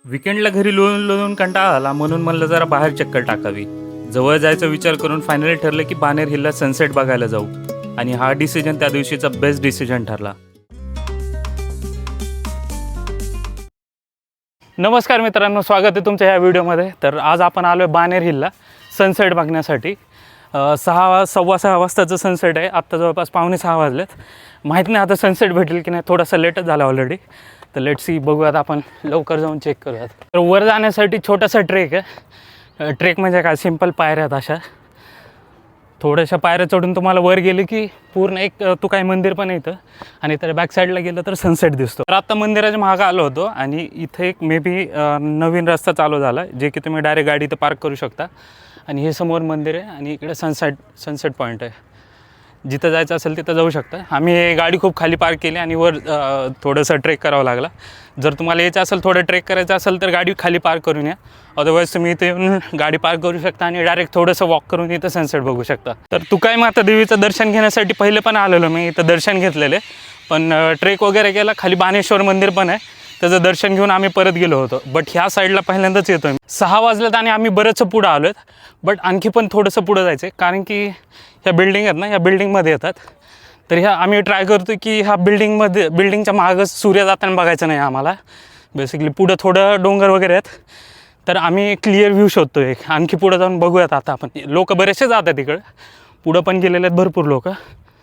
विकेंडला घरी लोळून लोळून कंटाळा आला म्हणून म्हणलं जरा बाहेर चक्कर टाकावी. जवळ जायचा विचार करून फायनली ठरलं की बानेर हिलला सनसेट बघायला जाऊ आणि हा डिसिजन त्या दिवशीचा बेस्ट डिसिजन ठरला. नमस्कार मित्रांनो, स्वागत आहे तुमच्या ह्या व्हिडिओमध्ये. तर आज आपण आलो आहे बानेर हिलला सनसेट बघण्यासाठी. 6:15 वाजताचं सनसेट आहे. आत्ता जवळपास 5:45 वाजलेत. माहीत नाही आता सनसेट भेटेल की नाही, थोडासा लेटच झाला ऑलरेडी. तर लेट्स सी, बघूयात आपण लवकर जाऊन चेक करूयात. तर वर जाण्यासाठी छोटासा ट्रेक आहे. ट्रेक म्हणजे काय, सिंपल पायऱ्या आहेत अशा. थोड्याशा पायऱ्या चढून तुम्हाला वर गेले की पूर्ण एक काही मंदिर पण आहे इथं, आणि तर बॅक साईडला गेलं तर सनसेट दिसतो. तर आता मंदिराच्या मागं आलो होतो आणि इथं एक मे बी नवीन रस्ता चालू झाला, जे की तुम्ही डायरेक्ट गाडी इथं पार्क करू शकता. आणि हे समोर मंदिर आहे आणि इकडे सनसेट पॉईंट आहे. जिथं जायचं असेल तिथं जाऊ शकता. आम्ही गाडी खूप खाली पार्क केली आणि वर थोडंसं ट्रेक करावं लागला. जर तुम्हाला यायचं असेल, थोडं ट्रेक करायचं असेल तर गाडी खाली पार्क करून या. अदरवाईज तुम्ही इथे येऊन गाडी पार्क करू शकता आणि डायरेक्ट थोडंसं वॉक करून इथं सनसेट बघू शकता. तर तुकाई माता देवीचं दर्शन घेण्यासाठी पहिले पण आलेलो मी, इथं दर्शन घेतलेले. पण ट्रेक वगैरे केला. खाली बानेश्वर मंदिर पण आहे, त्याचं दर्शन घेऊन आम्ही परत गेलो होतो. बट ह्या साईडला पहिल्यांदाच येतो आहे. 6 वाजलेत आणि आम्ही बरंचसं पुढं आलो आहेत. बट आणखी पण थोडंसं पुढं जायचं आहे, कारण की ह्या बिल्डिंग आहेत ना, ह्या बिल्डिंगमध्ये येतात. तर ह्या आम्ही ट्राय करतो की ह्या बिल्डिंगच्या मागं सूर्य जाताना बघायचं नाही आम्हाला. बेसिकली पुढं थोडं डोंगर वगैरे आहेत, तर आम्ही क्लिअर व्ह्यू शोधतो एक. आणखी पुढं जाऊन बघूयात आता आपण. लोक बरेचसे जातात तिकडं, पुढं पण गेलेले आहेत भरपूर लोक.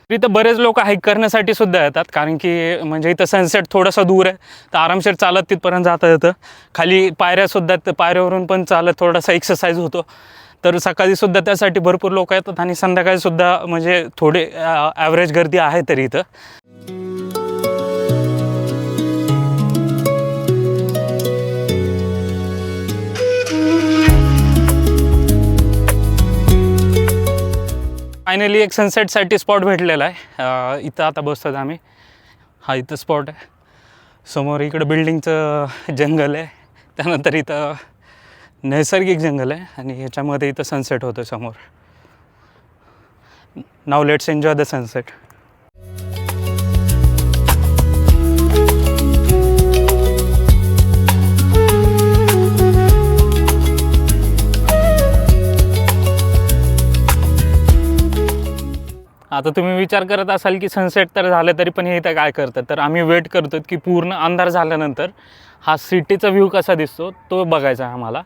इथं बरेच लोक हाईक करण्यासाठी सुद्धा येतात, कारण की म्हणजे इथं सनसेट थोडंसं दूर आहे, तर आरामशीर चालत तिथपर्यंत जाता येतं. खाली पायऱ्यासुद्धा, तर पायऱ्यावरून पण चालत थोडासा एक्सरसाइज होतो. तर सकाळीसुद्धा त्यासाठी भरपूर लोक येतात आणि संध्याकाळीसुद्धा म्हणजे थोडे ॲव्हरेज गर्दी आहे तरी इथं. फायनली एक सनसेटसाठी स्पॉट भेटलेला आहे. इथं आता बसतात आम्ही. हा इथं स्पॉट आहे. समोर इकडं बिल्डिंगचं जंगल आहे, त्यानंतर इथं नैसर्गिक जंगल आहे आणि ह्याच्यामध्ये इथं सनसेट होतं समोर. Now let's enjoy the sunset. आता तुम्ही विचार करत असाल की सनसेट तर झालं तरी पण हे इथं काय करतात. तर आम्ही वेट करतो की पूर्ण अंधार झाल्यानंतर हा सिटीचा व्ह्यू कसा दिसतो तो बघायचा आहे आम्हाला.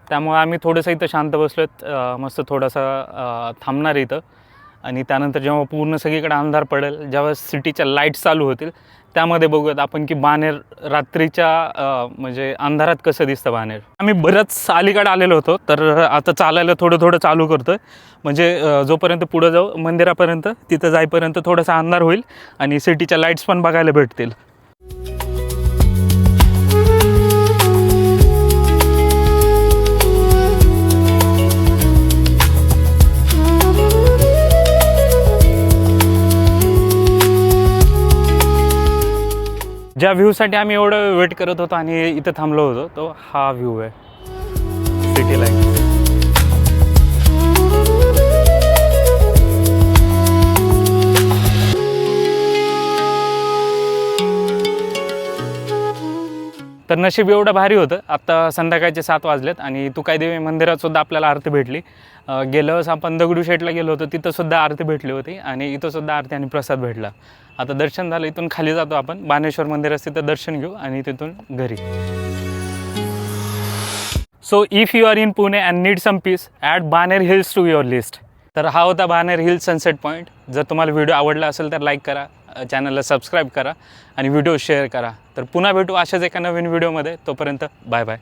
त्यामुळे आम्ही थोडंसं इथं शांत बसलोत, मस्त थोडंसं थांबणार इथं. आणि त्यानंतर जेव्हा पूर्ण सगळीकडे अंधार पडेल, जेव्हा सिटीच्या लाईट्स चालू होतील, त्यामध्ये बघूयात आपण की बानेर रात्रीच्या म्हणजे अंधारात कसं दिसतं बानेर. आम्ही बरंच अलीकडे आलेलो होतो, तर आता चालायला थोडं चालू करतो आहे. म्हणजे जोपर्यंत पुढं जाऊ मंदिरापर्यंत, तिथं जाईपर्यंत थोडासा अंधार होईल आणि सिटीच्या लाईट्स पण बघायला भेटतील. ज्या व्ह्यूसाठी आम्ही एवढं वेट करत होतो आणि इथं थांबलो होतो, तो हा व्ह्यू आहे सिटी लाईट. तर नशीब एवढं भारी होतं. आत्ता संध्याकाळचे 7 वाजलेत आणि तुकाई देवी मंदिरात सुद्धा आपल्याला आरती भेटली. गेल्या वेळेस आपण दगडूशेठला गेलो होतो, तिथंसुद्धा आरती भेटली होती आणि इथंसुद्धा आरती आणि प्रसाद भेटला. आता दर्शन झालं, इथून खाली जातो आपण बानेश्वर मंदिरात, तिथं दर्शन घेऊ आणि तिथून घरी. So if you are in Pune and need some peace, add Baner hills to your list. तर हा होता बानेर हिल्स सनसेट पॉईंट. जर तुम्हाला व्हिडिओ आवडला असेल तर लाईक करा, चॅनलला सबस्क्राईब करा आणि व्हिडिओ शेअर करा. तर पुन्हा भेटू अशाच एका नवीन व्हिडिओमध्ये. तोपर्यंत बाय बाय.